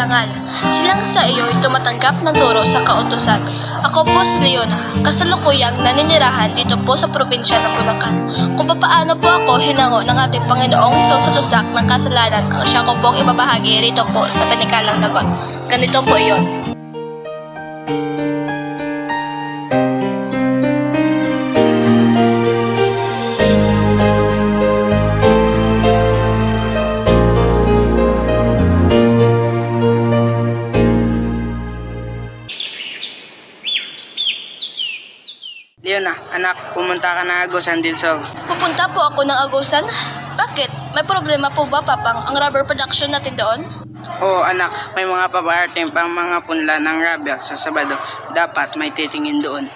parangal. Silang sa iyo ay tumatanggap ng turo sa kautusan. Ako po si Leona, kasalukuyang naninirahan dito po sa probinsya ng Bulacan. Kung paano po ako hinango ng ating Panginoong Hesus sa lusak ng kasalanan, ang siya ko pong ibabahagi rito po sa Panikalang Dagon. Ganito po iyon. Leona, anak, pumunta ka na Agusan din so. Pupunta po ako ng Agusan? Bakit? May problema po ba, Papang, ang rubber production natin doon? Oo anak, may mga paparating pang mga punla ng rabyak sa Sabado. Dapat may titingin doon.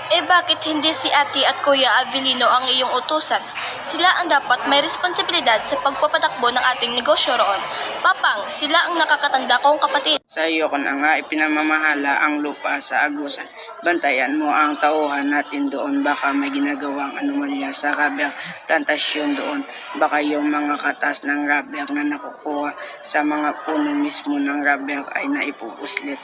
Eh bakit hindi si Ate at Kuya Avelino ang iyong utusan? Sila ang dapat may responsibilidad sa pagpapatakbo ng ating negosyo roon. Papang, sila ang nakakatanda kong kapatid. Sa iyo ko na nga ipinamamahala ang lupa sa Agusan. Bantayan mo ang tauhan natin doon. Baka may ginagawang anomalya sa rabyak plantasyon doon. Baka yung mga katas ng rabyak na nakukuha sa mga puno mismo ng rabyak ay naipupuslit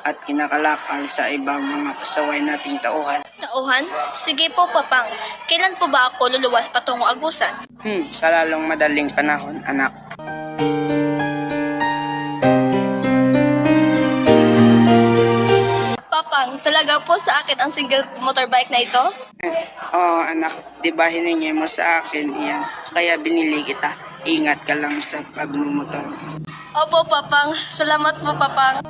at kinakalakal sa ibang mga pasaway nating tauhan. Tauhan? Sige po, Papang. Kailan po ba ako luluwas patungo Agusan? Sa lalong madaling panahon, anak. Papang, talaga po sa akin ang single motorbike na ito? Oo anak, di ba hiningi mo sa akin iyan? Kaya binili kita. Ingat ka lang sa pagmumotor. Opo, Papang. Salamat po, Papang.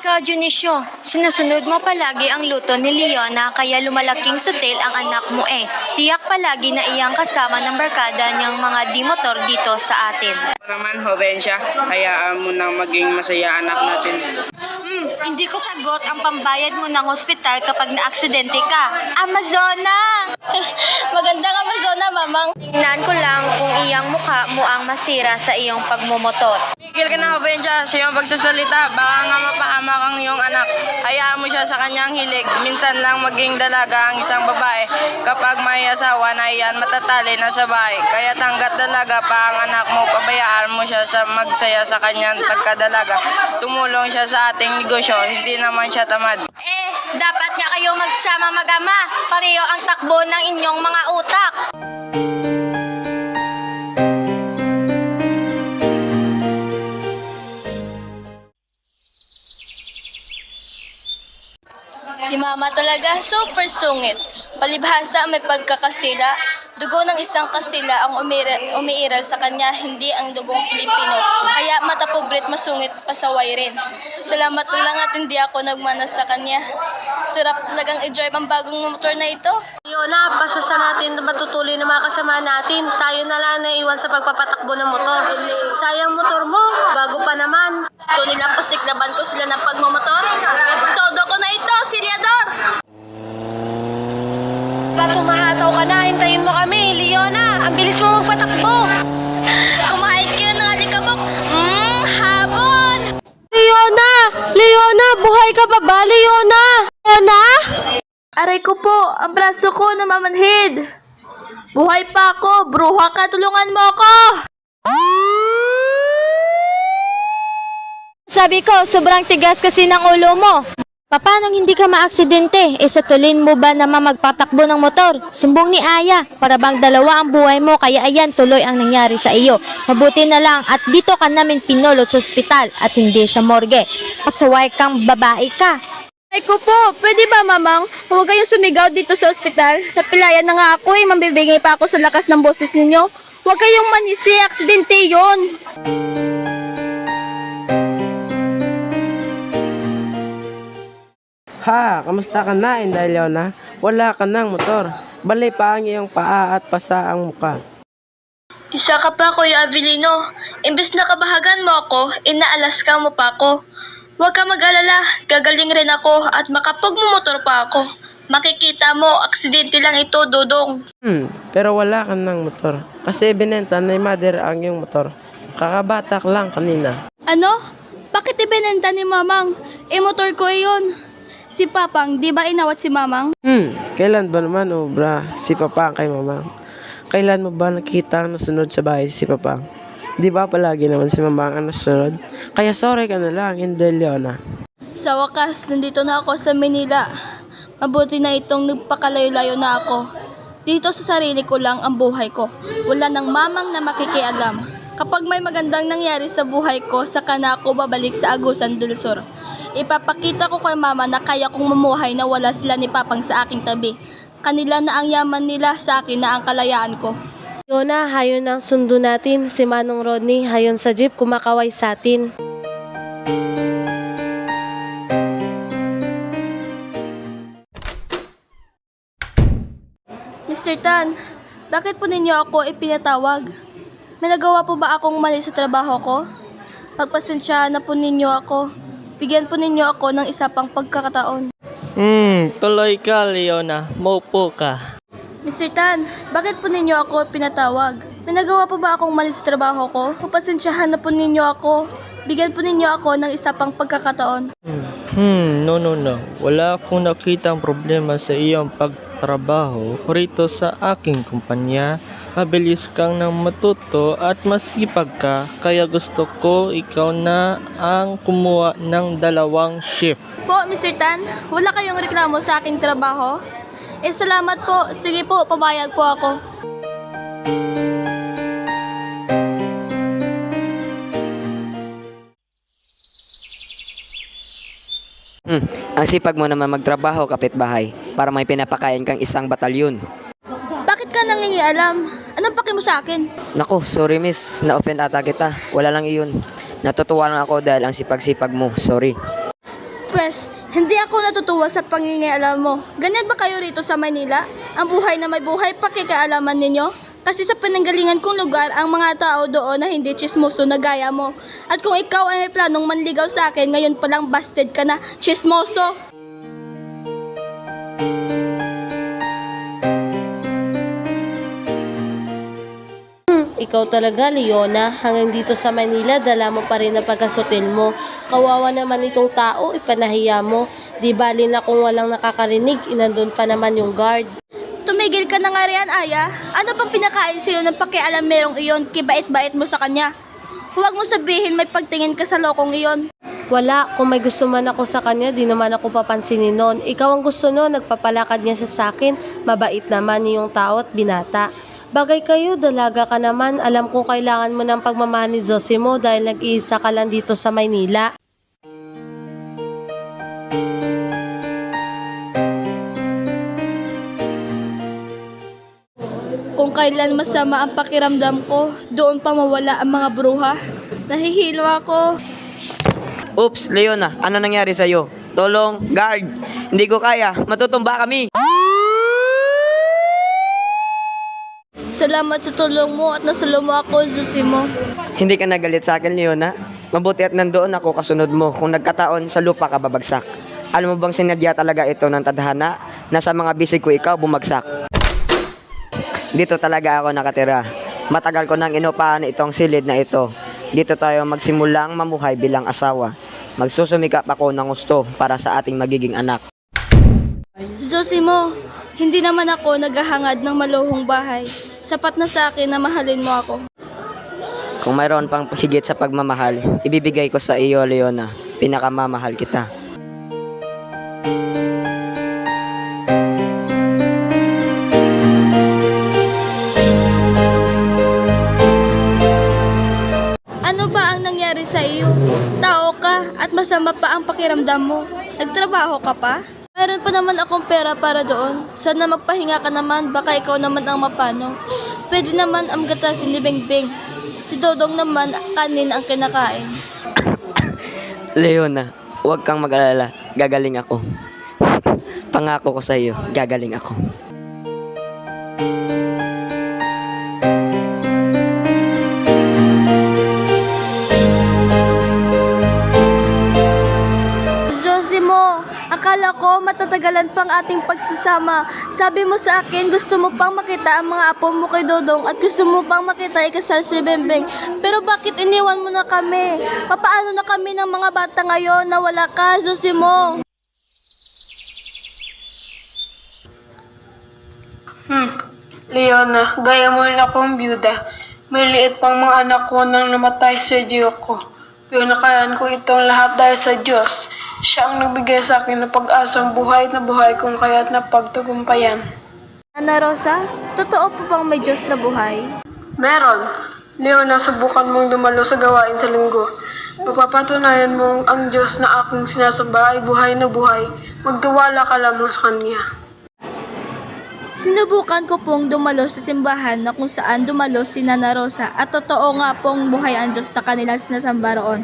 Ikaw, Junicio, sinusunod mo palagi ang luto ni Leona kaya lumalaking sutil ang anak mo eh. Tiyak palagi na iyang kasama ng barkada niyang mga di-motor dito sa atin. Naman, Hovensya, hayaan mo nang maging masaya anak natin. Hindi ko sagot ang pambayad mo ng hospital kapag na-aksidente ka. Amazona! Magandang Amazona, Mamang. Tingnan ko lang kung iyang mukha mo ang masira sa iyong pagmumotor. Tigil ka na, Hovensya, sa iyong pagsasalita. Baka nga mapahamak ang iyong anak. Hayaan mo siya sa kanyang hilig. Minsan lang maging dalaga ang isang babae. Kapag may asawa na iyan, matatali na sa bahay. Kaya hanggat dalaga pa ang anak mo, pabayaan mo siya sa magsaya sa kanyang pagkadalaga. Tumulong siya sa ating negosyo, hindi naman siya tamad. Dapat nga kayo magsama mag-ama. Pareho ang takbo ng inyong mga utak. Si Mama talaga, super sungit. Palibhasa may pagkakastila. Dugo ng isang Kastila ang umiiral sa kanya, hindi ang dugong Pilipino. Kaya matapubrit masungit, pasaway rin. Salamat na lang at hindi ako nagmana sa kanya. Sarap talagang i-drive ang bagong motor na ito. Leona, paspasan natin matutuloy ng mga kasama natin. Tayo na lang naiwan sa pagpapatakbo ng motor. Sayang motor mo, bago pa naman. Gusto nilang pasiklaban ko sila ng pagmamotor. Todo ko na ito, Siriador! Tumahataw ka na, hintayin mo kami. Leona, ang bilis mo magpatakbo. Kumahit kayo ng alikabok. Habon! Leona! Leona, buhay ka pa ba, Leona? Leona? Aray ko po, ang braso ko namamanhid. Buhay pa ako, bruha ka, tulungan mo ako! Sabi ko, sobrang tigas kasi ng ulo mo. Paano hindi ka maaksidente? Sa tulin mo ba naman magpatakbo ng motor? Sumbong ni Aya, para bang dalawa ang buhay mo, kaya ayan tuloy ang nangyari sa iyo. Mabuti na lang at dito ka namin pinulot sa ospital at hindi sa morgue. Pasaway kang babae ka. Ay ko po, pwede ba, Mamang? Huwag kayong sumigaw dito sa ospital. Napilayan na nga ako mambibigay pa ako sa lakas ng boses ninyo. Huwag kayong manisi, aksidente yon. Ha, kamusta ka na, Inday Leona? Wala ka ng motor. Balay pa ang iyong paa at pasa ang muka. Isa ka pa, Kuya Avelino. Imbes na kabahagan mo ako, inaalas ka mo pa ako. Huwag ka mag-alala, gagaling rin ako at makapagmumotor pa ako. Makikita mo, aksidente lang ito, Dodong. Pero wala ka ng motor. Kasi binenta ni mother ang iyong motor. Kakabatak lang kanina. Ano? Bakit ibinenta ni Mamang? Motor ko iyon. Si Papang, di ba inawat si Mamang? Kailan ba naman, obra? Si Papa kay Mamang. Kailan mo ba nakita ang nasunod sa bahay si Papa? Di ba palagi naman si Mama ang nasunod? Kaya sorry ka na lang, hindi Leona. Sa wakas, nandito na ako sa Manila. Mabuti na itong nagpakalayo-layo na ako. Dito sa sarili ko lang ang buhay ko. Wala nang mamang na makikialam. Kapag may magandang nangyari sa buhay ko, saka na ako babalik sa Agusan del Sur. Ipapakita ko kay Mama na kaya kong mamuhay na wala sila ni Papang sa aking tabi. Kanila na ang yaman nila, sa akin na ang kalayaan ko. Leona, hayon ang sundo natin. Si Manong Rodney, hayon sa jeep, kumakaway sa atin. Mr. Tan, bakit po ninyo ako ipinatawag? May nagawa po ba akong mali sa trabaho ko? Pagpasensyahan na po ninyo ako. Bigyan po ninyo ako ng isa pang pagkakataon. Tuloy ka, Leona. Maupo ka. Mr. Tan, bakit po ninyo ako pinatawag? May nagawa po ba akong mali sa trabaho ko? Pagpasensyahan na po ninyo ako. Bigyan po ninyo ako ng isa pang pagkakataon. No. Wala akong nakitang problema sa iyong pagtrabaho rito sa aking kumpanya. Mabilis kang nang matuto at masipag ka, kaya gusto ko ikaw na ang kumuha ng 2 shift. Po, Mr. Tan, wala kayong reklamo sa aking trabaho? Salamat po. Sige po, pabayag po ako. Ang sipag mo naman magtrabaho, kapitbahay, para may pinapakain kang isang batalyon. Bakit ka nangingialam? Anong paki mo sa akin? Naku, sorry miss, na-offend ata kita. Wala lang iyon. Natutuwa lang ako dahil ang sipag-sipag mo. Sorry. Pwes, hindi ako natutuwa sa pangingialam mo. Ganyan ba kayo rito sa Manila? Ang buhay na may buhay, pakikialaman ninyo? Kasi sa pinanggalingan kong lugar, ang mga tao doon na hindi chismoso na gaya mo. At kung ikaw ay may planong manligaw sa akin, ngayon palang busted ka na, chismoso! Ikaw talaga, Leona. Hanggang dito sa Manila, dala mo pa rin ang pagkasutil mo. Kawawa naman itong tao, ipanahiya mo. Di bali na kung walang nakakarinig, inandun pa naman yung guard. Tumigil ka na nga riyan, Aya. Ano pang pinakain sa'yo ng pakialam merong iyon, kibait-bait mo sa kanya? Huwag mo sabihin may pagtingin ka sa lokong iyon. Wala, kung may gusto man ako sa kanya, di naman ako papansinin nun. Ikaw ang gusto nun, nagpapalakad niya siya sa akin. Mabait naman yung tao at binata. Bagay kayo, dalaga ka naman. Alam kong kailangan mo ng pagmamahal ni Zosimo dahil nag-iisa ka lang dito sa Maynila. Kung kailan masama ang pakiramdam ko, doon pa mawala ang mga bruha. Nahihilo ako. Oops, Leona, ano nangyari sa'yo? Tulong, guard, hindi ko kaya, matutumba kami. Salamat sa tulong mo at nasulong mo ako, Zosimo. Hindi ka nagalit sa akin, Leona. Mabuti at nandoon ako kasunod mo. Kung nagkataon, sa lupa ka babagsak. Alam mo bang sinadya talaga ito ng tadhana na sa mga bisig ko ikaw bumagsak? Dito talaga ako nakatira. Matagal ko nang inupahan itong silid na ito. Dito tayo magsimulang mamuhay bilang asawa. Magsusumikap ako ng gusto para sa ating magiging anak. Zosimo, hindi naman ako naghahangad ng maluhong bahay. Sapat na sa akin na mahalin mo ako. Kung mayroon pang higit sa pagmamahal, ibibigay ko sa iyo, Leona. Pinakamamahal kita. Ano ba ang nangyari sa iyo? Tao ka at masama pa ang pakiramdam mo. Nagtrabaho ka pa? Mayroon pa naman akong pera para doon. Sana magpahinga ka naman, baka ikaw naman ang mapano. Pwede naman ang gatasin ni Bengbeng. Si Dodong naman kanin ang kinakain. Leona, huwag kang mag-alala. Gagaling ako. Pangako ko sa iyo, gagaling ako. Zosimo, akala ko matatagalan pang ating pagsasama. Sabi mo sa akin, gusto mo pang makita ang mga apo mo kay Dodong at gusto mo pang makita ikasal si Bengbeng. Pero bakit iniwan mo na kami? Papaano na kami ng mga bata ngayon na wala ka, Zosimo? Leona, gaya mo rin akong byuda. May liit pang mga anak ko nang namatay sa Diyo ko. Pero nakayan ko itong lahat dahil sa Diyos. Siya ang nagbigay sa akin ng pag-asang buhay na buhay kung kaya't napagtagumpayan. Ana Rosa, totoo po bang may Diyos na buhay? Meron. Leona, subukan mong dumalo sa gawain sa linggo. Mapapatunayan mong ang Diyos na aking sinasamba ay buhay na buhay. Magtiwala ka lamang sa Kanya. Sinubukan ko pong dumalo sa simbahan na kung saan dumalo si Nana Rosa at totoo nga pong buhay ang Diyos na kanilang sinasamba roon.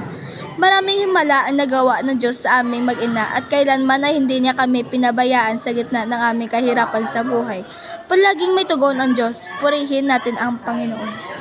Maraming himala ang nagawa ng Diyos sa aming mag-ina at kailanman ay hindi niya kami pinabayaan sa gitna ng aming kahirapan sa buhay. Palaging may tugon ang Diyos, purihin natin ang Panginoon.